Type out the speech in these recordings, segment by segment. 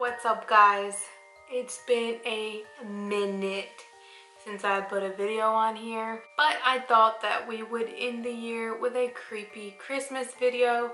What's up, guys? It's been a minute since I put a video on here, but I thought that we would end the year with a creepy Christmas video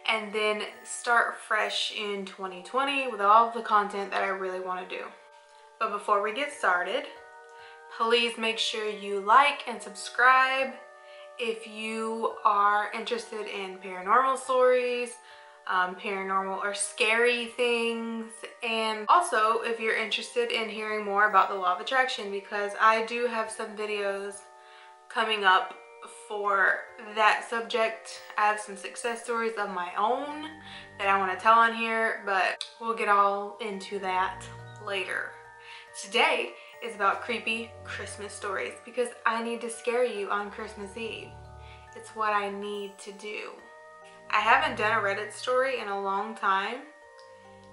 and then start fresh in 2020 with all of the content that I really want to do. But before we get started, please make sure you like and subscribe if you are interested in paranormal stories, paranormal or scary things, and also if you're interested in hearing more about the law of attraction, because I do have some videos coming up for that subject. I have some success stories of my own that I want to tell on here, but we'll get all into that later. Today is about creepy Christmas stories because I need to scare you on Christmas Eve. It's what I need to do. I haven't done a Reddit story in a long time,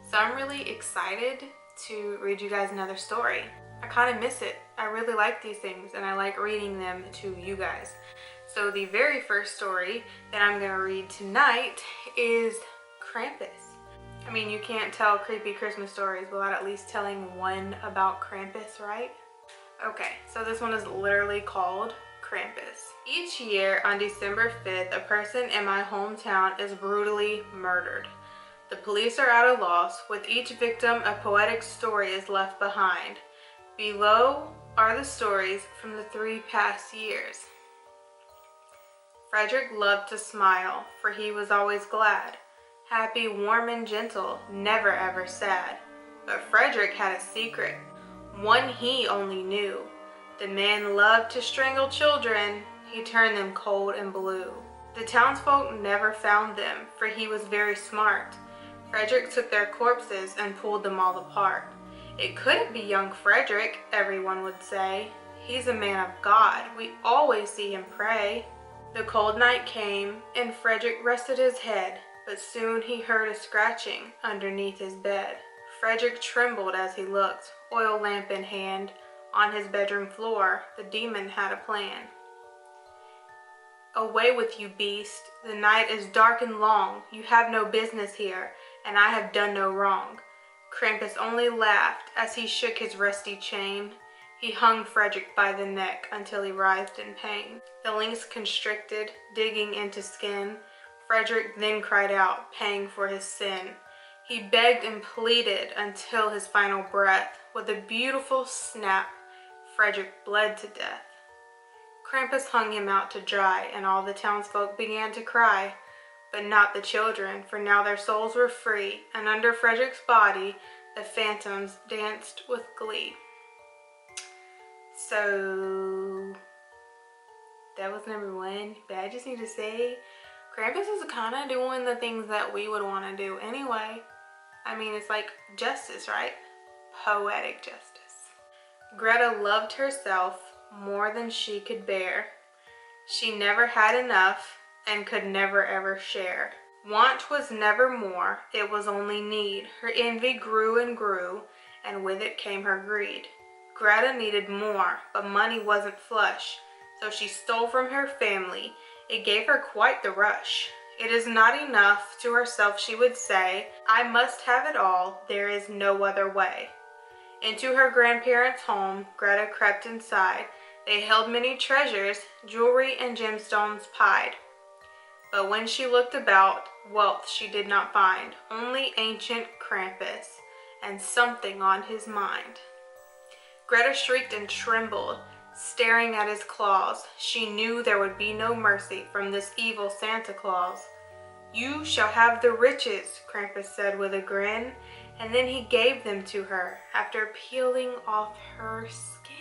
so I'm really excited to read you guys another story. I kind of miss it. I really like these things and I like reading them to you guys. So the very first story that I'm going to read tonight is Krampus. I mean, you can't tell creepy Christmas stories without at least telling one about Krampus, right? Okay, so this one is literally called Krampus. Each year on December 5th, a person in my hometown is brutally murdered. The police are at a loss. With each victim, a poetic story is left behind. Below are the stories from the 3 past years. Frederick loved to smile, for he was always glad. Happy, warm, and gentle, never ever sad. But Frederick had a secret, one he only knew. The man loved to strangle children, he turned them cold and blue. The townsfolk never found them, for he was very smart. Frederick took their corpses and pulled them all apart. It couldn't be young Frederick, everyone would say. He's a man of God, we always see him pray. The cold night came, and Frederick rested his head, but soon he heard a scratching underneath his bed. Frederick trembled as he looked, oil lamp in hand. On his bedroom floor, the demon had a plan. Away with you, beast. The night is dark and long. You have no business here, and I have done no wrong. Krampus only laughed as he shook his rusty chain. He hung Frederick by the neck until he writhed in pain. The links constricted, digging into skin. Frederick then cried out, paying for his sin. He begged and pleaded until his final breath. With a beautiful snap, Frederick bled to death. Krampus hung him out to dry, and all the townsfolk began to cry. But not the children, for now their souls were free, and under Frederick's body, the phantoms danced with glee. So, that was number 1. But I just need to say, Krampus is kind of doing the things that we would want to do anyway. I mean, it's like justice, right? Poetic justice. Greta loved herself more than she could bear. She never had enough and could never ever share. Want was never more, it was only need. Her envy grew and grew, and with it came her greed. Greta needed more, but money wasn't flush, so she stole from her family. It gave her quite the rush. It is not enough, to herself she would say, I must have it all, there is no other way. Into her grandparents' home, Greta crept inside. They held many treasures, jewelry and gemstones pied. But when she looked about, wealth she did not find, only ancient Krampus, and something on his mind. Greta shrieked and trembled, staring at his claws. She knew there would be no mercy from this evil Santa Claus. You shall have the riches, Krampus said with a grin, and then he gave them to her after peeling off her skin.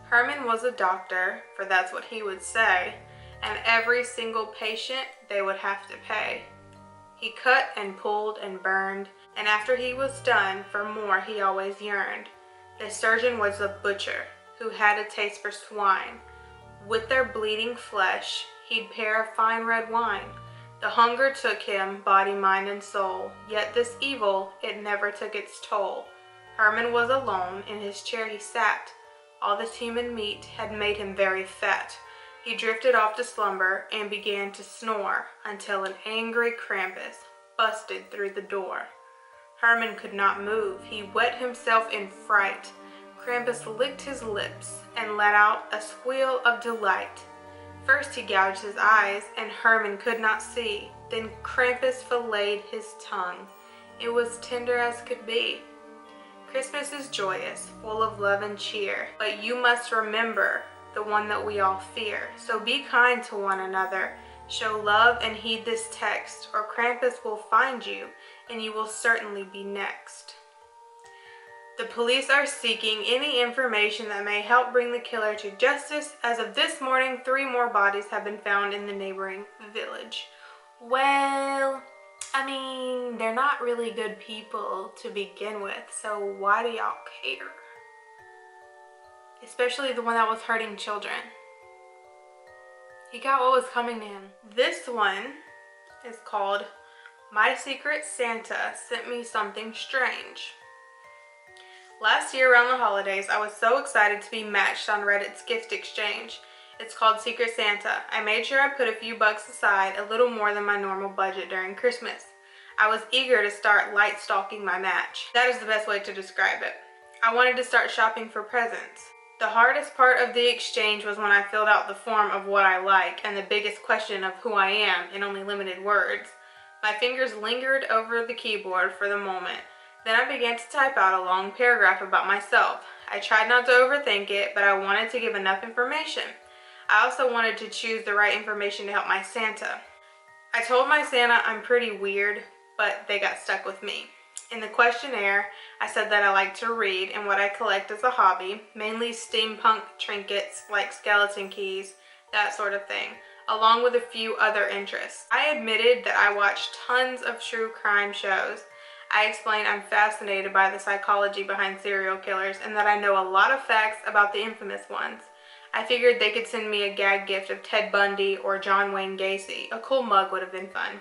Herman was a doctor, for that's what he would say, and every single patient they would have to pay. He cut and pulled and burned, and after he was done, for more he always yearned. The surgeon was a butcher, who had a taste for swine. With their bleeding flesh, he'd pair fine red wine. The hunger took him, body, mind, and soul, yet this evil, it never took its toll. Herman was alone, in his chair he sat. All this human meat had made him very fat. He drifted off to slumber and began to snore until an angry Krampus busted through the door. Herman could not move. He wet himself in fright. Krampus licked his lips and let out a squeal of delight. First he gouged his eyes, and Herman could not see. Then Krampus filleted his tongue. It was tender as could be. Christmas is joyous, full of love and cheer, but you must remember the one that we all fear. So be kind to one another, show love and heed this text, or Krampus will find you, and you will certainly be next. The police are seeking any information that may help bring the killer to justice. As of this morning, 3 more bodies have been found in the neighboring village. Well, I mean, they're not really good people to begin with, so why do y'all care? Especially the one that was hurting children. He got what was coming to him. This one is called My Secret Santa Sent Me Something Strange. Last year around the holidays, I was so excited to be matched on Reddit's gift exchange. It's called Secret Santa. I made sure I put a few bucks aside, a little more than my normal budget during Christmas. I was eager to start light stalking my match. That is the best way to describe it. I wanted to start shopping for presents. The hardest part of the exchange was when I filled out the form of what I like and the biggest question of who I am in only limited words. My fingers lingered over the keyboard for the moment. Then I began to type out a long paragraph about myself. I tried not to overthink it, but I wanted to give enough information. I also wanted to choose the right information to help my Santa. I told my Santa I'm pretty weird, but they got stuck with me. In the questionnaire, I said that I like to read and what I collect as a hobby, mainly steampunk trinkets like skeleton keys, that sort of thing, along with a few other interests. I admitted that I watch tons of true crime shows. I explained I'm fascinated by the psychology behind serial killers and that I know a lot of facts about the infamous ones. I figured they could send me a gag gift of Ted Bundy or John Wayne Gacy. A cool mug would have been fun.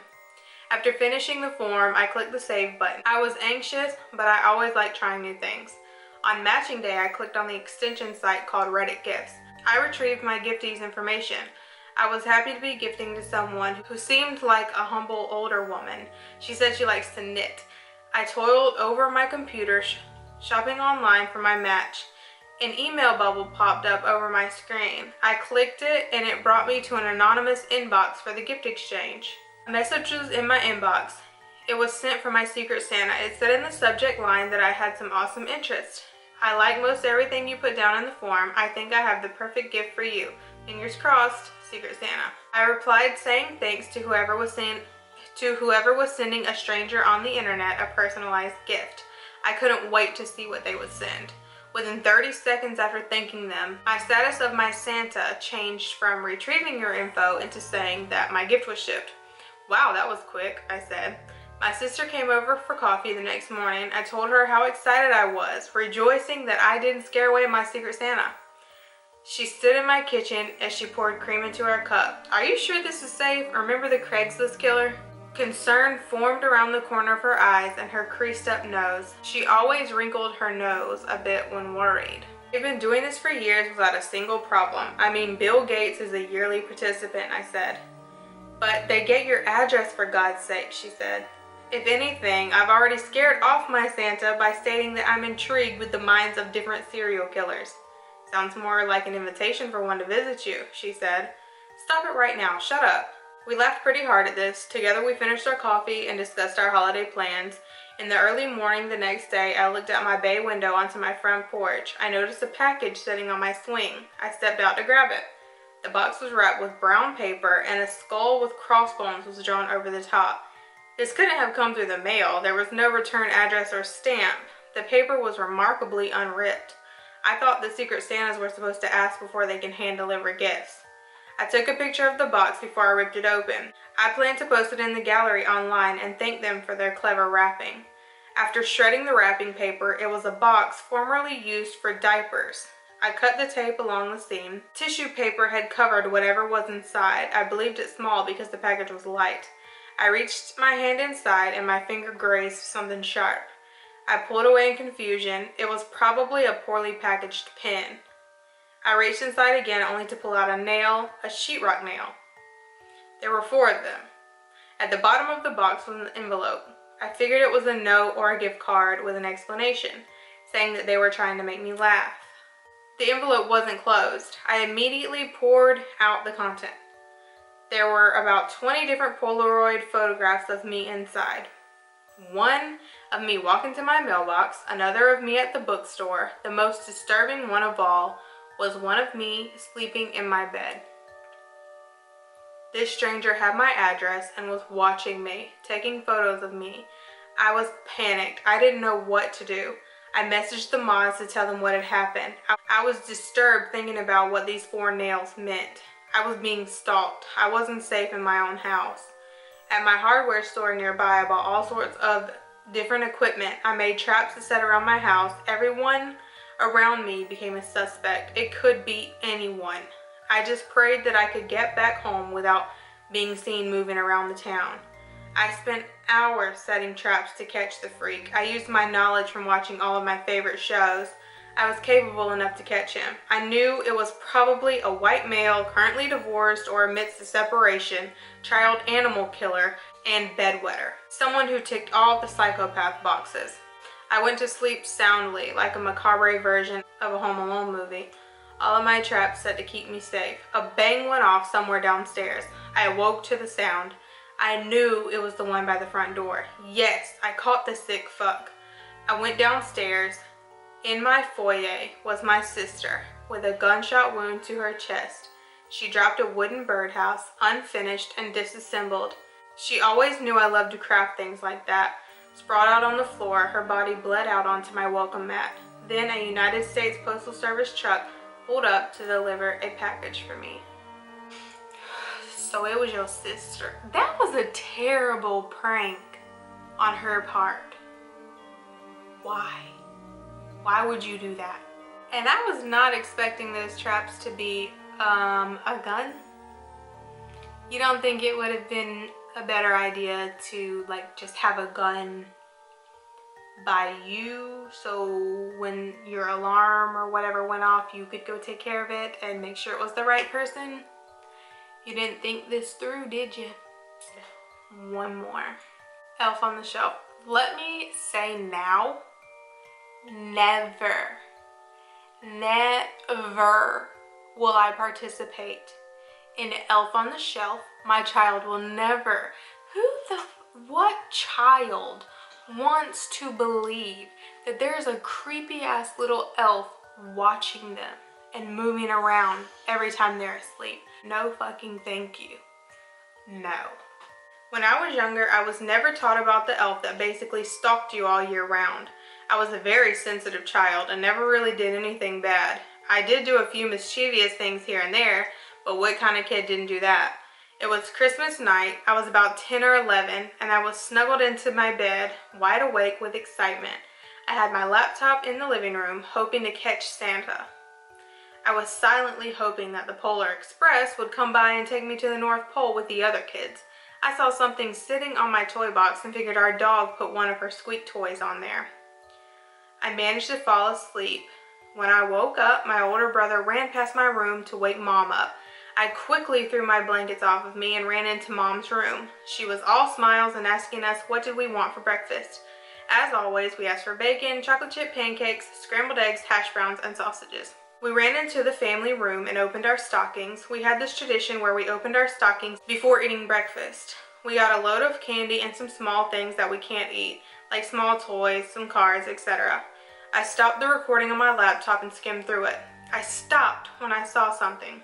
After finishing the form, I clicked the save button. I was anxious, but I always like trying new things. On matching day, I clicked on the extension site called Reddit Gifts. I retrieved my giftee's information. I was happy to be gifting to someone who seemed like a humble older woman. She said she likes to knit. I toiled over my computer, shopping online for my match. An email bubble popped up over my screen. I clicked it and it brought me to an anonymous inbox for the gift exchange. A message was in my inbox. It was sent from my Secret Santa. It said in the subject line that I had some awesome interests. I like most everything you put down in the form. I think I have the perfect gift for you. Fingers crossed, Secret Santa. I replied saying thanks to whoever was sending a stranger on the internet a personalized gift. I couldn't wait to see what they would send. Within 30 seconds after thanking them, my status of my Santa changed from retrieving your info into saying that my gift was shipped. Wow, that was quick, I said. My sister came over for coffee the next morning. I told her how excited I was, rejoicing that I didn't scare away my Secret Santa. She stood in my kitchen as she poured cream into her cup. Are you sure this is safe? Remember the Craigslist killer? Concern formed around the corner of her eyes and her creased up nose. She always wrinkled her nose a bit when worried. We've been doing this for years without a single problem. I mean, Bill Gates is a yearly participant, I said. But they get your address for God's sake, she said. If anything, I've already scared off my Santa by stating that I'm intrigued with the minds of different serial killers. Sounds more like an invitation for one to visit you, she said. Stop it right now, shut up. We laughed pretty hard at this. Together we finished our coffee and discussed our holiday plans. In the early morning the next day, I looked out my bay window onto my front porch. I noticed a package sitting on my swing. I stepped out to grab it. The box was wrapped with brown paper and a skull with crossbones was drawn over the top. This couldn't have come through the mail. There was no return address or stamp. The paper was remarkably unripped. I thought the Secret Santas were supposed to ask before they can hand deliver gifts. I took a picture of the box before I ripped it open. I plan to post it in the gallery online and thank them for their clever wrapping. After shredding the wrapping paper, it was a box formerly used for diapers. I cut the tape along the seam. Tissue paper had covered whatever was inside. I believed it small because the package was light. I reached my hand inside and my finger grazed something sharp. I pulled away in confusion. It was probably a poorly packaged pen. I reached inside again only to pull out a nail, a sheetrock nail. There were 4 of them. At the bottom of the box was an envelope. I figured it was a note or a gift card with an explanation, saying that they were trying to make me laugh. The envelope wasn't closed. I immediately poured out the content. There were about 20 different Polaroid photographs of me inside. One of me walking to my mailbox, another of me at the bookstore. The most disturbing one of all was one of me sleeping in my bed. This stranger had my address and was watching me, taking photos of me. I was panicked. I didn't know what to do. I messaged the mods to tell them what had happened. I was disturbed thinking about what these 4 nails meant. I was being stalked. I wasn't safe in my own house. At my hardware store nearby, I bought all sorts of different equipment. I made traps to set around my house. Everyone around me became a suspect. It could be anyone. I just prayed that I could get back home without being seen moving around the town. I spent hours setting traps to catch the freak. I used my knowledge from watching all of my favorite shows. I was capable enough to catch him. I knew it was probably a white male, currently divorced or amidst a separation, child animal killer, and bedwetter. Someone who ticked all the psychopath boxes. I went to sleep soundly, like a macabre version of a Home Alone movie. All of my traps set to keep me safe. A bang went off somewhere downstairs. I awoke to the sound. I knew it was the one by the front door. Yes, I caught the sick fuck. I went downstairs. In my foyer was my sister with a gunshot wound to her chest. She dropped a wooden birdhouse, unfinished and disassembled. She always knew I loved to craft things like that. Sprawled out on the floor, her body bled out onto my welcome mat. Then a United States Postal Service truck pulled up to deliver a package for me. So it was your sister. That was a terrible prank on her part. Why? Why would you do that? And I was not expecting those traps to be a gun. You don't think it would have been a better idea to like just have a gun by you, so when your alarm or whatever went off, you could go take care of it and make sure it was the right person? You didn't think this through, did you? One more. Elf on the Shelf. Let me say now, never will I participate in Elf on the Shelf. My child will never. What child wants to believe that there's a creepy ass little elf watching them and moving around every time they're asleep? No fucking thank you. No. When I was younger, I was never taught about the elf that basically stalked you all year round. I was a very sensitive child and never really did anything bad. I did do a few mischievous things here and there, but what kind of kid didn't do that? It was Christmas night. I was about 10 or 11 and I was snuggled into my bed, wide awake with excitement. I had my laptop in the living room, hoping to catch Santa. I was silently hoping that the Polar Express would come by and take me to the North Pole with the other kids. I saw something sitting on my toy box and figured our dog put one of her squeak toys on there. I managed to fall asleep. When I woke up, my older brother ran past my room to wake Mom up. I quickly threw my blankets off of me and ran into Mom's room. She was all smiles and asking us what did we want for breakfast. As always, we asked for bacon, chocolate chip pancakes, scrambled eggs, hash browns, and sausages. We ran into the family room and opened our stockings. We had this tradition where we opened our stockings before eating breakfast. We got a load of candy and some small things that we can't eat, like small toys, some cards, etc. I stopped the recording on my laptop and skimmed through it. I stopped when I saw something.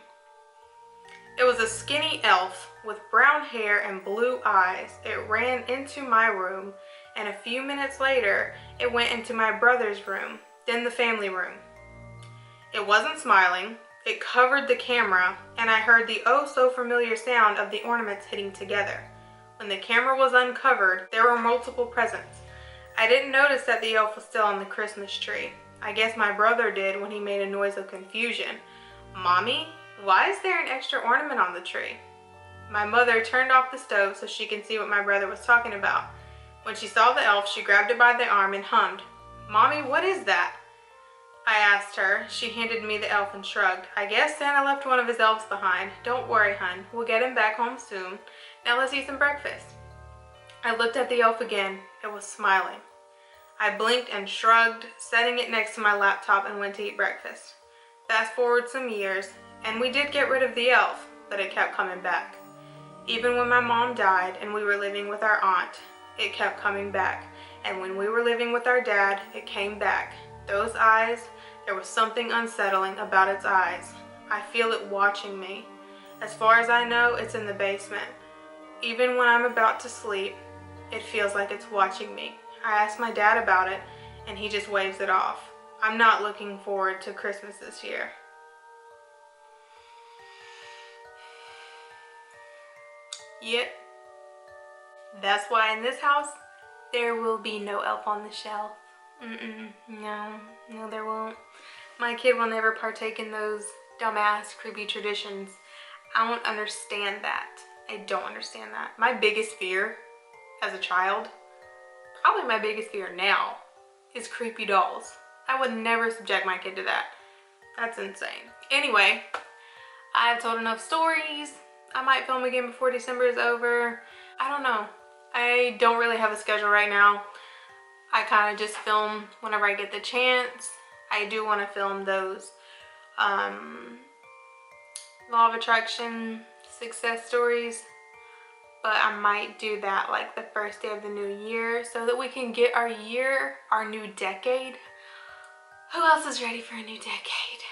It was a skinny elf with brown hair and blue eyes. It ran into my room, and a few minutes later, it went into my brother's room, then the family room. It wasn't smiling. It covered the camera, and I heard the oh so familiar sound of the ornaments hitting together. When the camera was uncovered, there were multiple presents. I didn't notice that the elf was still on the Christmas tree. I guess my brother did when he made a noise of confusion. Mommy, why is there an extra ornament on the tree? My mother turned off the stove so she can see what my brother was talking about. When she saw the elf, she grabbed it by the arm and hummed, Mommy, what is that? I asked her. She handed me the elf and shrugged. I guess Santa left one of his elves behind. Don't worry, hun. We'll get him back home soon. Now let's eat some breakfast. I looked at the elf again. It was smiling. I blinked and shrugged, setting it next to my laptop and went to eat breakfast. Fast forward some years, and we did get rid of the elf, but it kept coming back. Even when my mom died and we were living with our aunt, it kept coming back. And when we were living with our dad, it came back. Those eyes, there was something unsettling about its eyes. I feel it watching me. As far as I know, it's in the basement. Even when I'm about to sleep, it feels like it's watching me. I asked my dad about it, and he just waves it off. I'm not looking forward to Christmas this year. Yep. That's why in this house, there will be no elf on the shelf. No, there won't. My kid will never partake in those dumbass, creepy traditions. I don't understand that. I don't understand that. My biggest fear as a child, probably my biggest fear now, is creepy dolls. I would never subject my kid to that. That's insane. Anyway, I've told enough stories. I might film again before December is over. I don't know. I don't really have a schedule right now. I kind of just film whenever I get the chance. I do want to film those law of attraction success stories, but I might do that like the first day of the new year so that we can get our year, our new decade. Who else is ready for a new decade?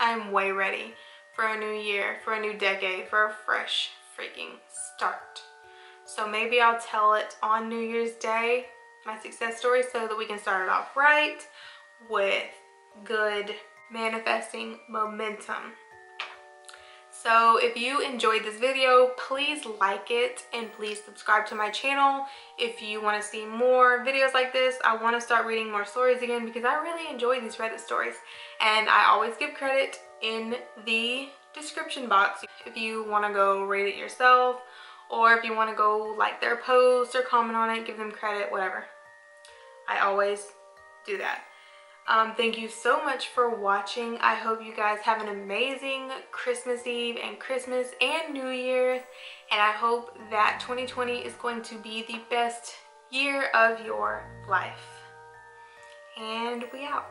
I'm way ready for a new year, for a new decade, for a fresh freaking start. So maybe I'll tell it on New Year's Day, my success story, so that we can start it off right with good manifesting momentum. So if you enjoyed this video, please like it and please subscribe to my channel if you want to see more videos like this. I want to start reading more stories again because I really enjoy these Reddit stories, and I always give credit in the description box if you want to go read it yourself, or if you want to go like their post or comment on it, give them credit, whatever. I always do that. Thank you so much for watching. I hope you guys have an amazing Christmas Eve and Christmas and New Year's, and I hope that 2020 is going to be the best year of your life. And we out.